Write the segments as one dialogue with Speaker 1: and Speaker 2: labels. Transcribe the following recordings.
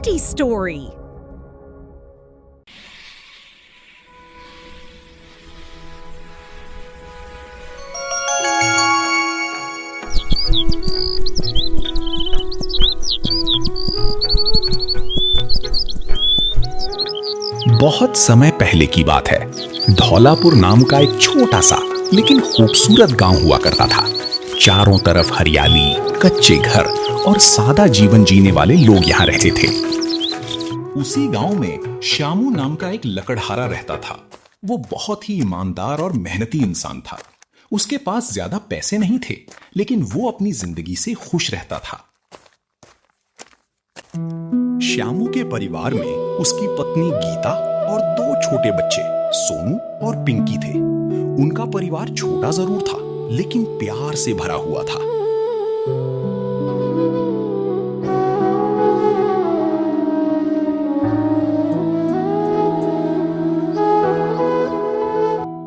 Speaker 1: Auntie story.
Speaker 2: बहुत समय पहले की बात है। धौलापुर नाम का एक छोटा सा लेकिन खूबसूरत गांव हुआ करता था। चारों तरफ हरियाली, कच्चे घर और सादा जीवन जीने वाले लोग यहाँ रहते थे। उसी गांव में श्यामू नाम का एक लकड़हारा रहता था। वो बहुत ही ईमानदार और मेहनती इंसान था। उसके पास ज्यादा पैसे नहीं थे, लेकिन वो अपनी जिंदगी से खुश रहता था। श्यामू के परिवार में उसकी पत्नी गीता और 2 छोटे बच्चे सोनू और पिंकी थे। उनका परिवार छोटा जरूर था, लेकिन प्यार से भरा हुआ था।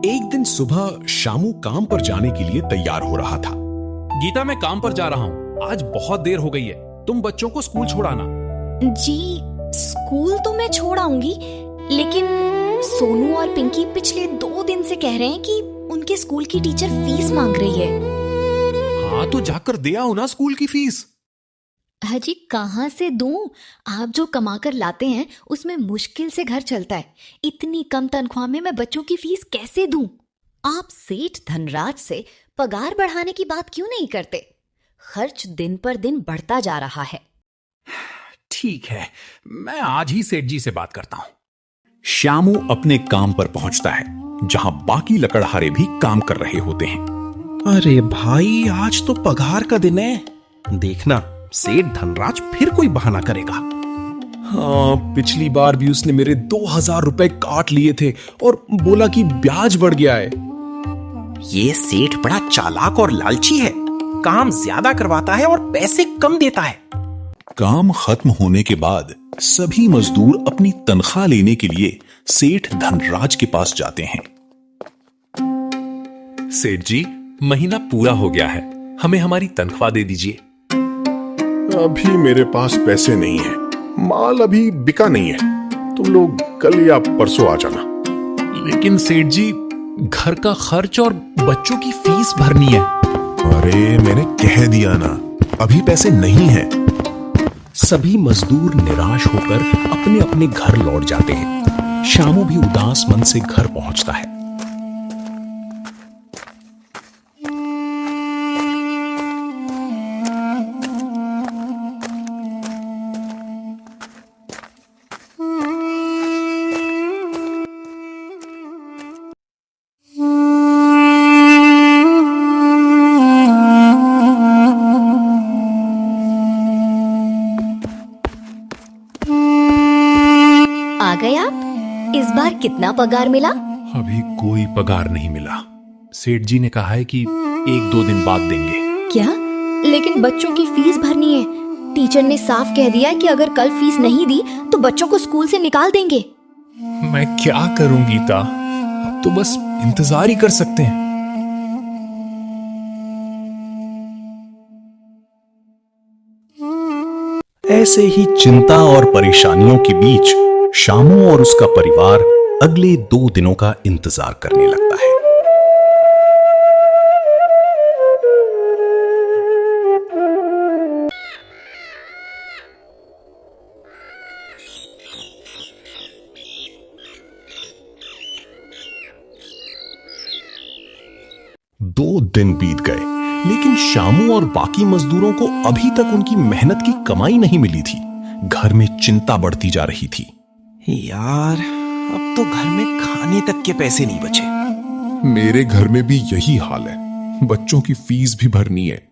Speaker 2: एक दिन सुबह श्यामू काम पर जाने के लिए तैयार हो रहा था।
Speaker 3: गीता, मैं काम पर जा रहा हूँ। आज बहुत देर हो गई है। तुम बच्चों को स्कूल छोड़ाना।
Speaker 4: जी, स्कूल तो मैं छोड़ आऊंगी, लेकिन सोनू और पिंकी पिछले 2 दिन से कह रहे हैं कि उनके स्कूल की टीचर फीस मांग रही है।
Speaker 3: हाँ, तो जाकर दे आओ ना स्कूल की फीस।
Speaker 4: हाजी, कहाँ से दूं? आप जो कमा कर लाते हैं उसमें मुश्किल से घर चलता है। इतनी कम तनख्वाह में मैं बच्चों की फीस कैसे दूं? आप सेठ धनराज से पगार बढ़ाने की बात क्यों नहीं करते? खर्च दिन पर दिन बढ़ता जा रहा है।
Speaker 3: ठीक है, मैं आज ही सेठ जी से बात करता हूँ।
Speaker 2: श्यामू अपने काम पर पहुंचता है, जहां बाकी लकड़हारे भी काम कर रहे होते हैं।
Speaker 5: अरे भाई, आज तो पगार का दिन है। देखना, सेठ धनराज फिर कोई बहाना करेगा। हाँ, पिछली बार भी उसने मेरे 2000 रुपए काट लिए थे और बोला कि ब्याज बढ़ गया है। ये सेठ बड़ा चालाक और लालची है। काम ज्यादा करवाता है और पैसे कम देता है।
Speaker 2: काम खत्म होने के बाद सभी मजदूर अपनी तनख्वाह लेने के लिए सेठ धनराज के पास जाते हैं।
Speaker 3: सेठ जी, महीना पूरा हो गया है, हमें हमारी तनख्वाह दे दीजिए।
Speaker 6: अभी मेरे पास पैसे नहीं है, माल अभी बिका नहीं है। तुम लोग कल या परसों आ जाना।
Speaker 3: लेकिन सेठ जी, घर का खर्च और बच्चों की फीस भरनी है।
Speaker 6: अरे मैंने कह दिया ना, अभी पैसे नहीं है।
Speaker 2: सभी मजदूर निराश होकर अपने अपने घर लौट जाते हैं। श्यामू भी उदास मन से घर पहुंचता है।
Speaker 4: आ गए आप? इस बार कितना पगार मिला?
Speaker 3: अभी कोई पगार नहीं मिला। सेठ जी ने कहा है कि 1-2 दिन बाद देंगे।
Speaker 4: क्या? लेकिन बच्चों की फीस भरनी है। टीचर ने साफ कह दिया है कि अगर कल फीस नहीं दी तो बच्चों को स्कूल से निकाल देंगे।
Speaker 3: मैं क्या करूं गीता? अब तो बस इंतजार ही कर सकते हैं।
Speaker 2: ऐसे ही चिंता और परेशानियों के बीच श्यामू और उसका परिवार अगले 2 दिनों का इंतजार करने लगता है। दो दिन बीत गए, लेकिन श्यामू और बाकी मजदूरों को अभी तक उनकी मेहनत की कमाई नहीं मिली थी। घर में चिंता बढ़ती जा रही थी।
Speaker 5: यार, अब तो घर में खाने तक के पैसे नहीं बचे।
Speaker 6: मेरे घर में भी यही हाल है, बच्चों की फीस भी भरनी है।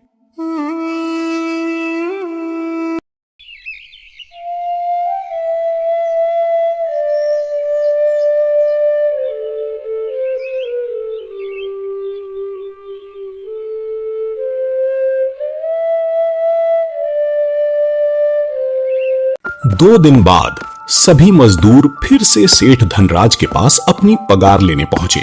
Speaker 2: दो दिन बाद सभी मजदूर फिर से सेठ धनराज के पास अपनी पगार लेने पहुंचे।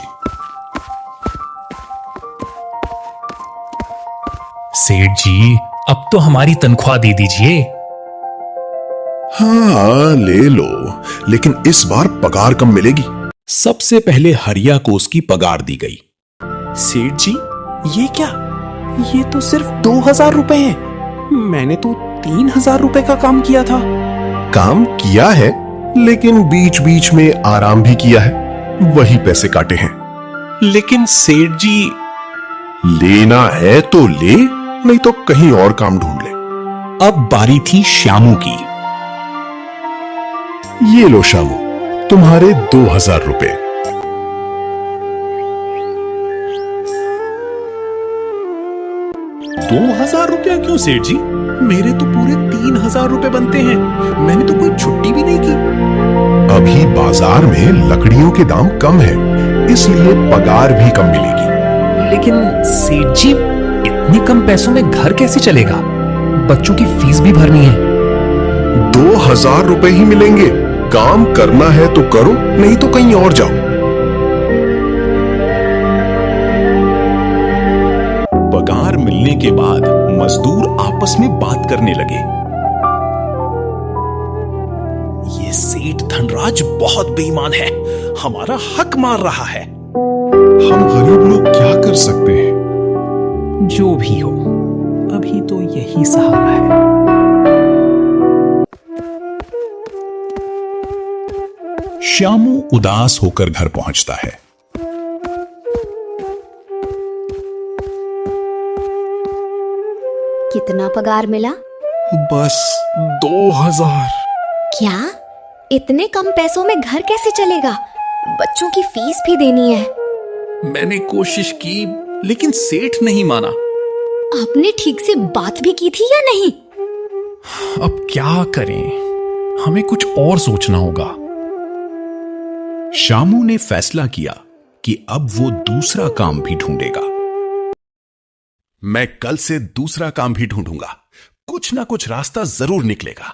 Speaker 3: सेठ जी, अब तो हमारी तनख्वाह दे दीजिए।
Speaker 6: हाँ ले लो, लेकिन इस बार पगार कम मिलेगी।
Speaker 2: सबसे पहले हरिया को उसकी पगार दी गई।
Speaker 5: सेठ जी, ये क्या? ये तो सिर्फ 2,000 रुपए हैं। मैंने तो 3,000 रुपए का काम किया था।
Speaker 6: काम किया है, लेकिन बीच बीच में आराम भी किया है, वही पैसे काटे हैं।
Speaker 5: लेकिन सेठ जी,
Speaker 6: लेना है तो ले, नहीं तो कहीं और काम ढूंढ ले।
Speaker 2: अब बारी थी श्यामू की।
Speaker 6: ये लो शामू, तुम्हारे 2,000 रुपए।
Speaker 5: 2,000 रुपया क्यों सेठ जी? मेरे तो पूरे 3,000 रुपए बनते हैं। मैंने तो कोई छुट्टी भी नहीं की।
Speaker 6: अभी बाजार में लकड़ियों के दाम कम है, इसलिए पगार भी कम मिलेगी।
Speaker 2: लेकिन सेठ जी, इतने कम पैसों में घर कैसे चलेगा? बच्चों की फीस भी भरनी है।
Speaker 6: 2,000 रुपए ही मिलेंगे। काम करना है तो करो, नहीं तो कहीं और जाओ।
Speaker 2: पगार मिलने के बाद मजदूर आपस में बात करने लगे। ये सेठ धनराज बहुत बेईमान है, हमारा हक मार रहा है।
Speaker 6: हम गरीब लोग क्या कर सकते हैं?
Speaker 2: जो भी हो, अभी तो यही सहारा है। श्यामू उदास होकर घर पहुंचता है।
Speaker 4: कितना पगार मिला?
Speaker 5: बस 2,000।
Speaker 4: क्या? इतने कम पैसों में घर कैसे चलेगा? बच्चों की फीस भी देनी है।
Speaker 5: मैंने कोशिश की, लेकिन सेठ नहीं माना।
Speaker 4: आपने ठीक से बात भी की थी या नहीं?
Speaker 3: अब क्या करें, हमें कुछ और सोचना होगा।
Speaker 2: श्यामू ने फैसला किया कि अब वो दूसरा काम भी ढूंढेगा। मैं कल से दूसरा काम भी ढूंढूंगा, कुछ ना कुछ रास्ता जरूर निकलेगा।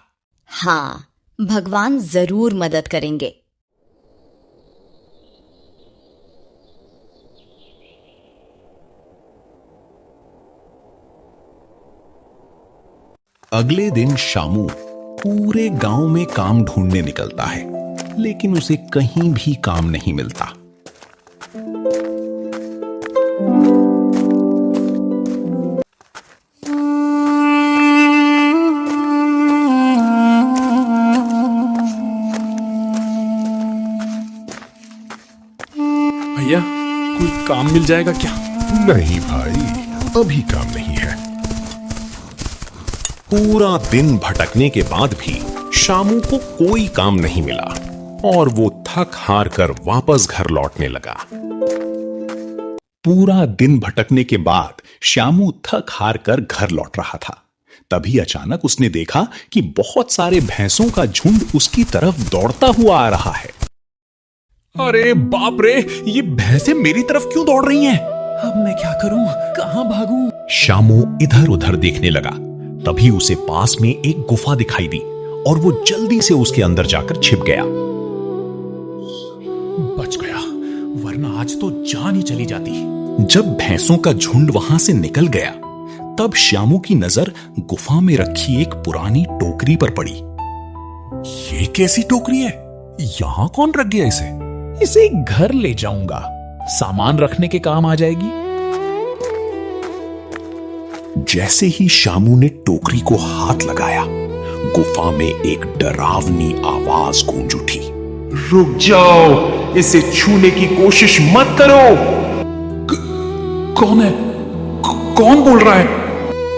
Speaker 4: हाँ, भगवान जरूर मदद करेंगे।
Speaker 2: अगले दिन श्यामू पूरे गांव में काम ढूंढने निकलता है, लेकिन उसे कहीं भी काम नहीं मिलता।
Speaker 3: भैया, कोई काम मिल जाएगा क्या?
Speaker 6: नहीं भाई, अभी काम नहीं है।
Speaker 2: पूरा दिन भटकने के बाद भी श्यामू को कोई काम नहीं मिला और वो थक हार कर वापस घर लौटने लगा। पूरा दिन भटकने के बाद श्यामू थक हार कर घर लौट रहा था। तभी अचानक उसने देखा कि बहुत सारे भैंसों का झुंड उसकी तरफ दौड़ता हुआ आ रहा है।
Speaker 3: अरे बाप रे, ये भैंसें मेरी तरफ क्यों दौड़ रही हैं? अब मैं क्या करूं, कहां भागूं?
Speaker 2: श्यामू इधर उधर देखने लगा। तभी उसे पास में एक गुफा दिखाई दी और वो जल्दी से उसके अंदर जाकर छिप गया।
Speaker 3: बच गया, वरना आज तो जान ही चली जाती।
Speaker 2: जब भैंसों का झुंड वहां से निकल गया, तब श्यामू की नजर गुफा में रखी एक पुरानी टोकरी पर पड़ी।
Speaker 3: ये कैसी टोकरी है? यहां कौन रख गया इसे? इसे घर ले जाऊंगा, सामान रखने के काम आ जाएगी।
Speaker 2: जैसे ही श्यामू ने टोकरी को हाथ लगाया, गुफा में एक डरावनी आवाज गूंज उठी।
Speaker 5: रुक जाओ, इसे छूने की कोशिश मत करो।
Speaker 3: कौन है? कौन बोल रहा है?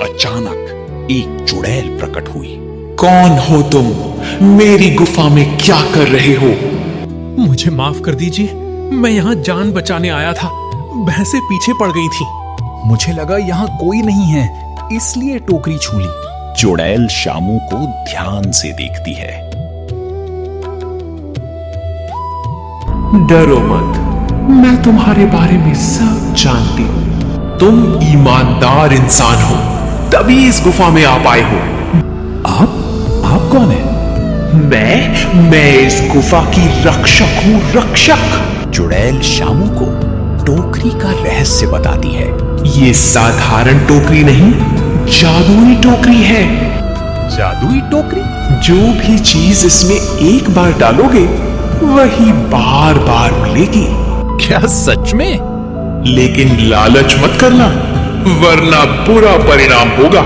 Speaker 2: अचानक एक चुड़ैल प्रकट हुई।
Speaker 5: कौन हो तुम? मेरी गुफा में क्या कर रहे हो?
Speaker 3: मुझे माफ कर दीजिए, मैं यहाँ जान बचाने आया था। भैंसें पीछे पड़ गई थी, मुझे लगा यहाँ कोई नहीं है, इसलिए टोकरी छू ली।
Speaker 2: चुड़ैल श्यामू को ध्यान से देखती है।
Speaker 5: डरो मत, मैं तुम्हारे बारे में सब जानती हूँ। तुम ईमानदार इंसान हो, तभी इस गुफा में आ पाए हो।
Speaker 3: आप कौन है?
Speaker 5: मैं इस गुफा की रक्षक हूँ, रक्षक।
Speaker 2: चुड़ैल श्यामू को टोकरी का रहस्य बताती है।
Speaker 5: ये साधारण टोकरी नहीं, जादुई टोकरी है।
Speaker 2: जादुई टोकरी?
Speaker 3: जो भी चीज इसमें एक बार डालोगे वही बार बार मिलेगी।
Speaker 2: क्या सच में?
Speaker 6: लेकिन लालच मत करना, वरना बुरा परिणाम होगा।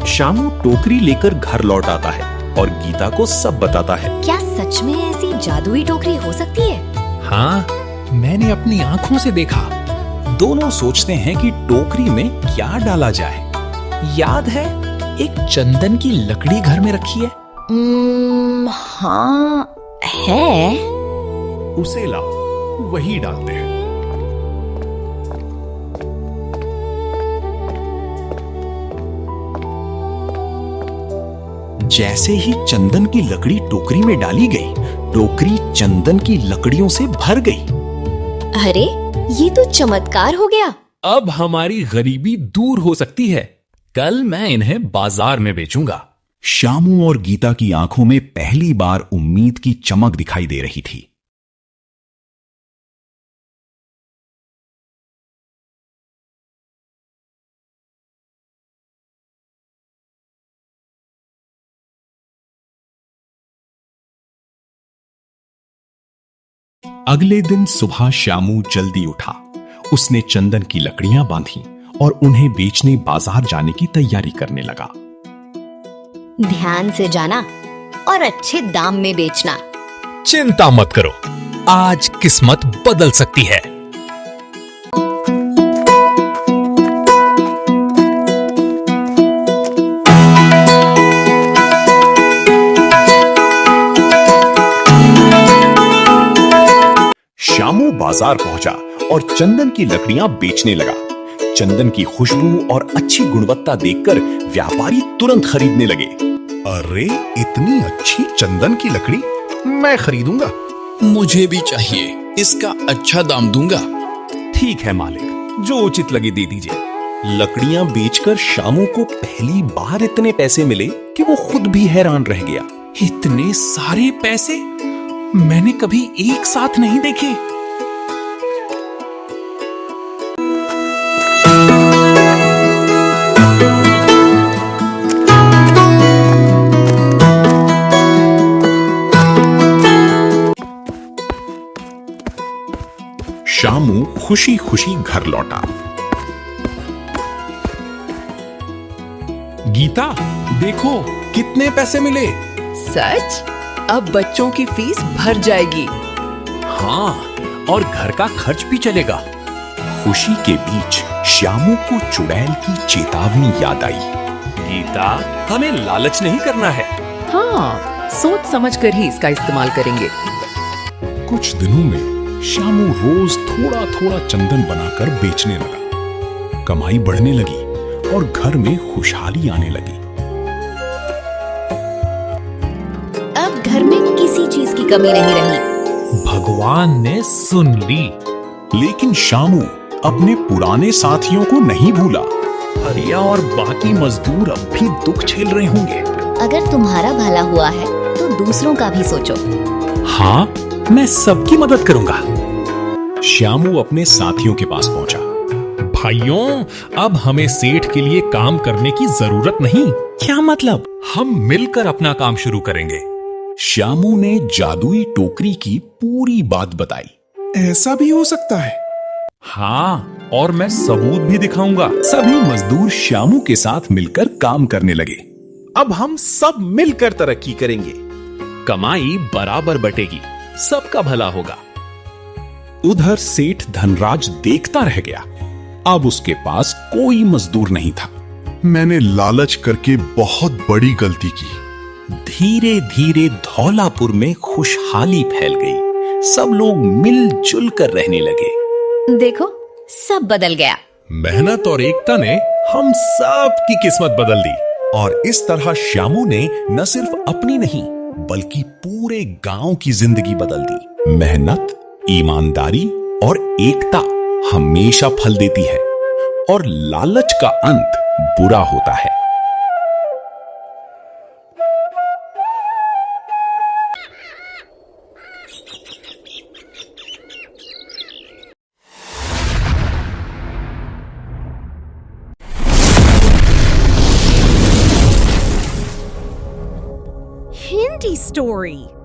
Speaker 5: शामू टोकरी लेकर घर लौट आता है और गीता को सब बताता है।
Speaker 4: क्या सच में ऐसी जादुई टोकरी हो सकती है?
Speaker 2: हाँ, मैंने अपनी आंखों से देखा। दोनों सोचते हैं कि टोकरी में क्या डाला जाए। याद है, एक चंदन की लकड़ी घर में रखी है।
Speaker 4: हाँ है।
Speaker 2: उसे लाओ, वही डालते हैं। जैसे ही चंदन की लकड़ी टोकरी में डाली गई, टोकरी चंदन की लकड़ियों से भर गई।
Speaker 4: अरे, ये तो चमत्कार हो गया।
Speaker 2: अब हमारी गरीबी दूर हो सकती है। कल मैं इन्हें बाजार में बेचूंगा। शामू और गीता की आंखों में पहली बार उम्मीद की चमक दिखाई दे रही थी। अगले दिन सुबह शामू जल्दी उठा। उसने चंदन की लकड़ियां बांधी और उन्हें बेचने बाजार जाने की तैयारी करने लगा।
Speaker 4: ध्यान से जाना और अच्छे दाम में बेचना।
Speaker 2: चिंता मत करो, आज किस्मत बदल सकती है। शामू बाजार पहुंचा और चंदन की लकड़ियां बेचने लगा। चंदन की खुशबू और अच्छी गुणवत्ता देखकर व्यापारी तुरंत खरीदने लगे।
Speaker 6: अरे, इतनी अच्छी चंदन की लकड़ी मैं खरीदूंगा।
Speaker 1: मुझे भी चाहिए, इसका अच्छा दाम दूंगा।
Speaker 2: ठीक है मालिक, जो उचित लगे दे दीजिए।
Speaker 5: लकड़ियां बेचकर शामू को पहली बार इतने पैसे मिले कि वो खुद भी हैरान रह गया।
Speaker 3: इतने सारे पैसे मैंने कभी एक साथ नहीं देखे।
Speaker 2: शामू खुशी खुशी घर लौटा।
Speaker 3: गीता, देखो कितने पैसे मिले।
Speaker 7: सच? अब बच्चों की फीस भर जाएगी।
Speaker 2: हाँ, और घर का खर्च भी चलेगा। खुशी के बीच श्यामू को चुड़ैल की चेतावनी याद आई। गीता, हमें लालच नहीं करना है।
Speaker 7: हाँ, सोच समझ कर ही इसका इस्तेमाल करेंगे।
Speaker 2: कुछ दिनों में श्यामू रोज थोड़ा थोड़ा चंदन बनाकर बेचने लगा। कमाई बढ़ने लगी और घर में खुशहाली आने लगी।
Speaker 4: अब घर में किसी चीज की कमी नहीं रही।
Speaker 3: भगवान ने सुन ली।
Speaker 2: लेकिन शामू अपने पुराने साथियों को नहीं भूला। हरिया और बाकी मजदूर अब भी दुख झेल रहे होंगे।
Speaker 4: अगर तुम्हारा भला हुआ है तो दूसरों का भी सोचो।
Speaker 2: हाँ, मैं सबकी मदद करूंगा। श्यामू अपने साथियों के पास पहुंचा।
Speaker 3: भाइयों, अब हमें सेठ के लिए काम करने की जरूरत नहीं।
Speaker 2: क्या मतलब?
Speaker 3: हम मिलकर अपना काम शुरू करेंगे।
Speaker 2: श्यामू ने जादुई टोकरी की पूरी बात बताई।
Speaker 3: ऐसा भी हो सकता है? हाँ, और मैं सबूत भी दिखाऊंगा।
Speaker 2: सभी मजदूर श्यामू के साथ मिलकर काम करने लगे।
Speaker 5: अब हम सब मिलकर तरक्की करेंगे।
Speaker 2: कमाई बराबर बटेगी, सबका भला होगा। उधर सेठ धनराज देखता रह गया। अब उसके पास कोई मजदूर नहीं था।
Speaker 6: मैंने लालच करके बहुत बड़ी गलती की।
Speaker 2: धीरे धीरे धौलापुर में खुशहाली फैल गई। सब लोग मिलजुल कर रहने लगे।
Speaker 4: देखो, सब बदल गया।
Speaker 3: मेहनत और एकता ने हम सब की किस्मत बदल दी।
Speaker 2: और इस तरह श्यामू ने न सिर्फ अपनी नहीं बल्कि पूरे गांव की जिंदगी बदल दी। मेहनत, ईमानदारी और एकता हमेशा फल देती है और लालच का अंत बुरा होता है।
Speaker 8: Story.